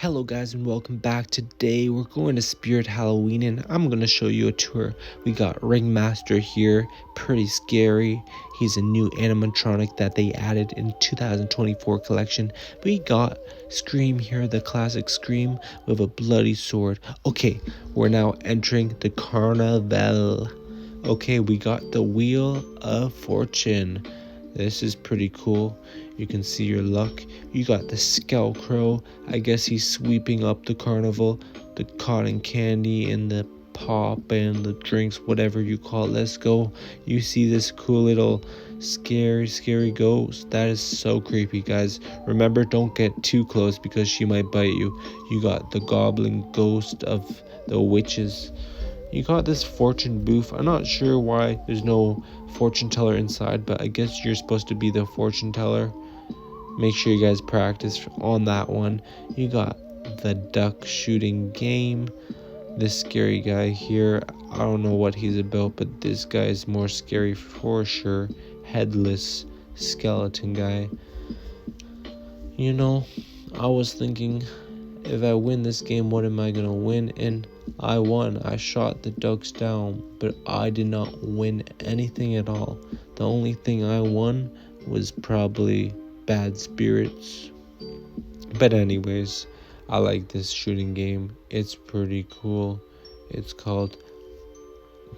Hello guys and welcome back. Today we're going to Spirit Halloween and I'm going to show you a tour. We got Ringmaster here, pretty scary. He's a new animatronic that they added in 2024 collection. We got Scream here, the classic Scream with a bloody sword. Okay, we're now entering the Carnival. Okay, we got the Wheel of Fortune. This is pretty cool. You can see your luck. You got the Scarecrow. I guess he's sweeping up the carnival. The cotton candy and the pop and the drinks, whatever you call it. Let's go. You see this cool little scary ghost. That is so creepy, guys. Remember, don't get too close because she might bite you. You got the goblin ghost of the witches. You got this fortune booth. I'm not sure why there's no fortune teller inside, but I guess you're supposed to be the fortune teller. Make sure you guys practice on that one. You got the duck shooting game. This scary guy here, I don't know what he's about, but this guy is more scary for sure. Headless skeleton guy. You know, I was thinking, if I win this game, what am I gonna win? And I won. I shot the ducks down, but I did not win anything at all. The only thing I won was probably bad spirits. But anyways, I like this shooting game. It's pretty cool. It's called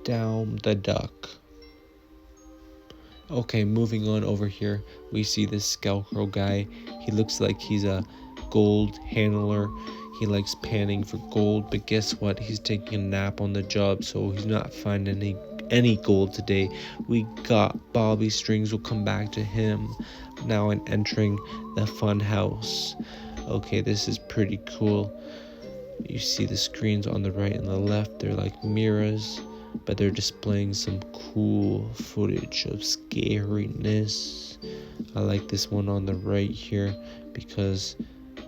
Down the Duck. Okay, moving on over here, we see this Scarecrow guy. He looks like he's a gold handler. He likes panning for gold, but guess what? He's taking a nap on the job, so he's not finding any gold today. We got Bobby Strings. We'll come back to him now and entering the fun house. Okay, this is pretty cool. You see the screens on the right and the left. They're like mirrors, but they're displaying some cool footage of scariness. I like this one on the right here because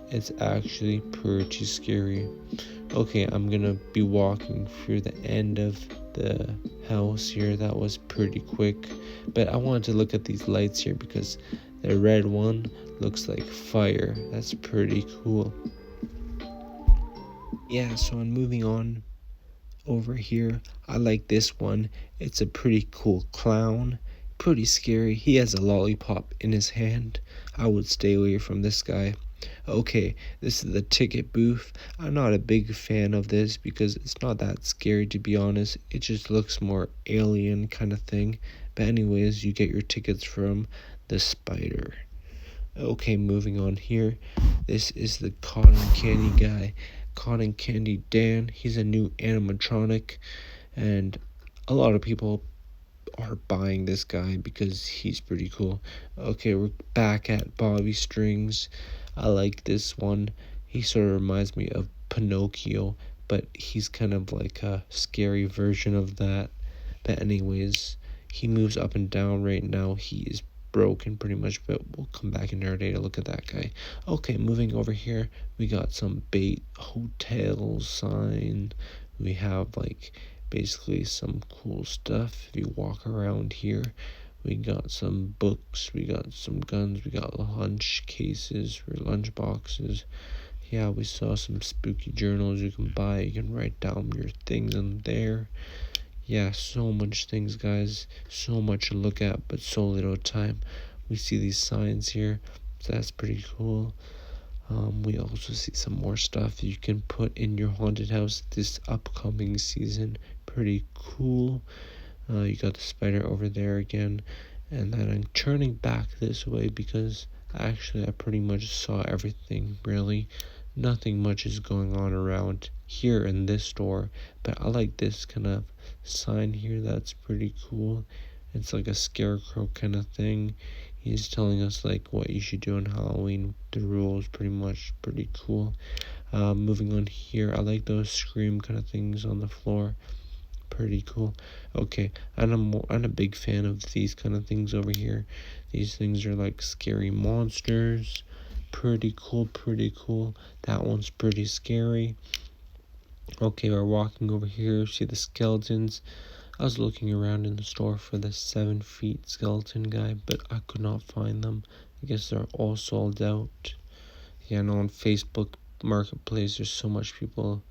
it's actually pretty scary. Okay, I'm gonna be walking through the end of the house here. That was pretty quick, but I wanted to look at these lights here because the red one looks like fire. That's pretty cool. Yeah, so I'm moving on over here. I like this one. It's a pretty cool clown. Pretty scary. He has a lollipop in his hand. I would stay away from this guy. Okay, this is the ticket booth. I'm not a big fan of this because it's not that scary, to be honest. It just looks more alien kind of thing. But anyways, you get your tickets from the spider. Okay, moving on here. This is the cotton candy guy. Cotton Candy Dan. He's a new animatronic, and a lot of people are buying this guy because he's pretty cool. Okay, we're back at Bobby Strings. I like this one. He sort of reminds me of Pinocchio, but he's kind of like a scary version of that. But anyways, he moves up and down right now. He is broken pretty much, but we'll come back another day to look at that guy. Okay, moving over here, we got some bait hotel sign. We have like basically some cool stuff. If you walk around here, we got some books, we got some guns, we got lunch cases or lunch boxes. Yeah, we saw some spooky journals you can buy. You can write down your things in there. Yeah, so much things, guys. So much to look at, but so little time. We see these signs here, so that's pretty cool. We also see some more stuff you can put in your haunted house this upcoming season. Pretty cool. You got the spider over there again, and then I'm turning back this way because actually I pretty much saw everything, really. Nothing much is going on around here in this store, but I like this kind of sign here. That's pretty cool. It's like a scarecrow kind of thing. He's telling us like what you should do on Halloween, the rules, pretty much. Pretty cool. Moving on here, I like those scream kind of things on the floor. Pretty cool. Okay, I'm a big fan of these kind of things over here. These things are like scary monsters. Pretty cool, pretty cool. That one's pretty scary. Okay, we're walking over here, see the skeletons. I was looking around in the store for the 7 feet skeleton guy, but I could not find them. I guess they're all sold out. Yeah, I know on Facebook marketplace. There's so much people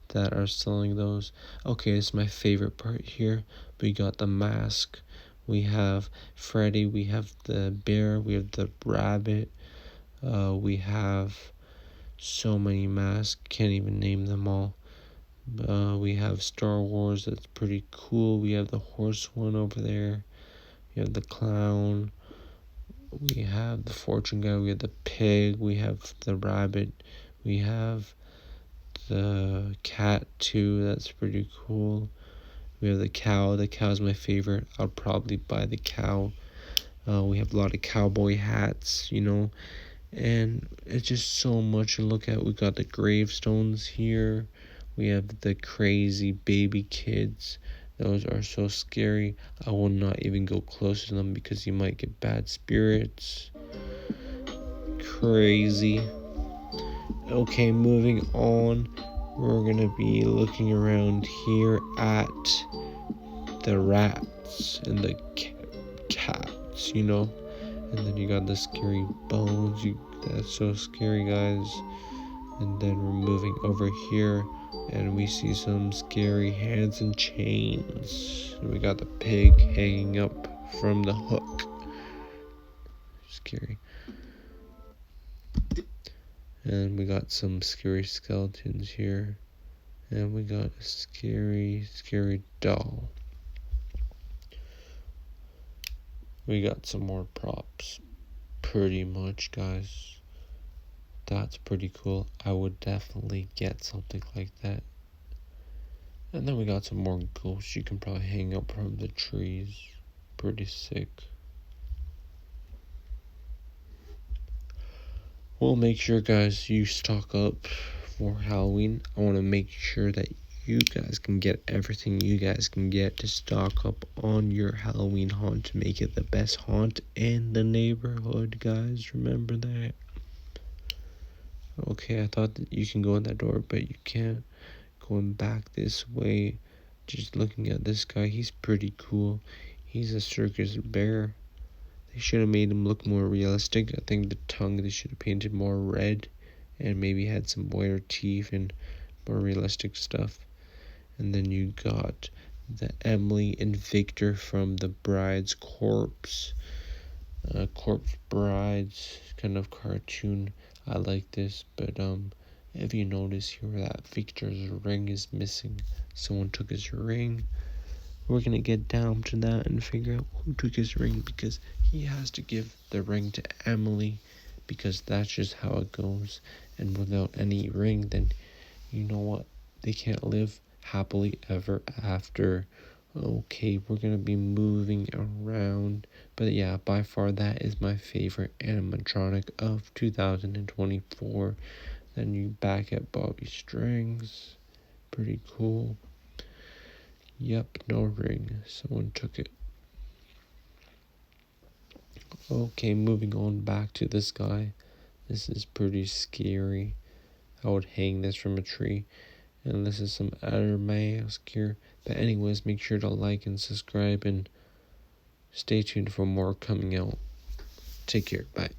that are selling those. Okay, it's my favorite part here. We got the mask. We have Freddy. We have the bear. We have the rabbit. We have so many masks. Can't even name them all. We have Star Wars. That's pretty cool. We have the horse one over there. We have the clown. We have the fortune guy. We have the pig. We have the rabbit. We have the cat too. That's pretty cool. We have the cow. The cow is my favorite. I'll probably buy the cow. We have a lot of cowboy hats, and it's just so much to look at. We got the gravestones here. We have the crazy baby kids. Those are so scary. I will not even go close to them because you might get bad spirits. Crazy. Okay, moving on. We're gonna be looking around here at the rats and the cats, And then you got the scary bones. That's so scary, guys. And then we're moving over here, and we see some scary hands and chains. And we got the pig hanging up from the hook. Scary. And we got some scary skeletons here. And we got a scary, scary doll. We got some more props. Pretty much, guys. That's pretty cool. I would definitely get something like that. And then we got some more ghosts you can probably hang up from the trees. Pretty sick. Well, make sure, guys, you stock up for Halloween. I want to make sure that you guys can get everything you guys can get to stock up on your Halloween haunt to make it the best haunt in the neighborhood, guys. Remember that. Okay, I thought that you can go in that door, but you can't. Going back this way, just looking at this guy, he's pretty cool. He's a circus bear. They should have made him look more realistic. I think the tongue they should have painted more red and maybe had some whiter teeth and more realistic stuff. And then you got the Emily and Victor from the Bride's Corpse. Corpse Brides kind of cartoon. I like this, but if you notice here that Victor's ring is missing, someone took his ring. We're gonna get down to that and figure out who took his ring, because he has to give the ring to Emily, because that's just how it goes. And without any ring, then you know what? They can't live happily ever after. Okay, we're gonna be moving around, but yeah, by far that is my favorite animatronic of 2024. Then you back at Bobby Strings. Pretty cool. Yep, no ring. Someone took it. Okay, moving on back to this guy. This is pretty scary. I would hang this from a tree. And this is some other mask here. But anyways, make sure to like and subscribe and stay tuned for more coming out. Take care. Bye.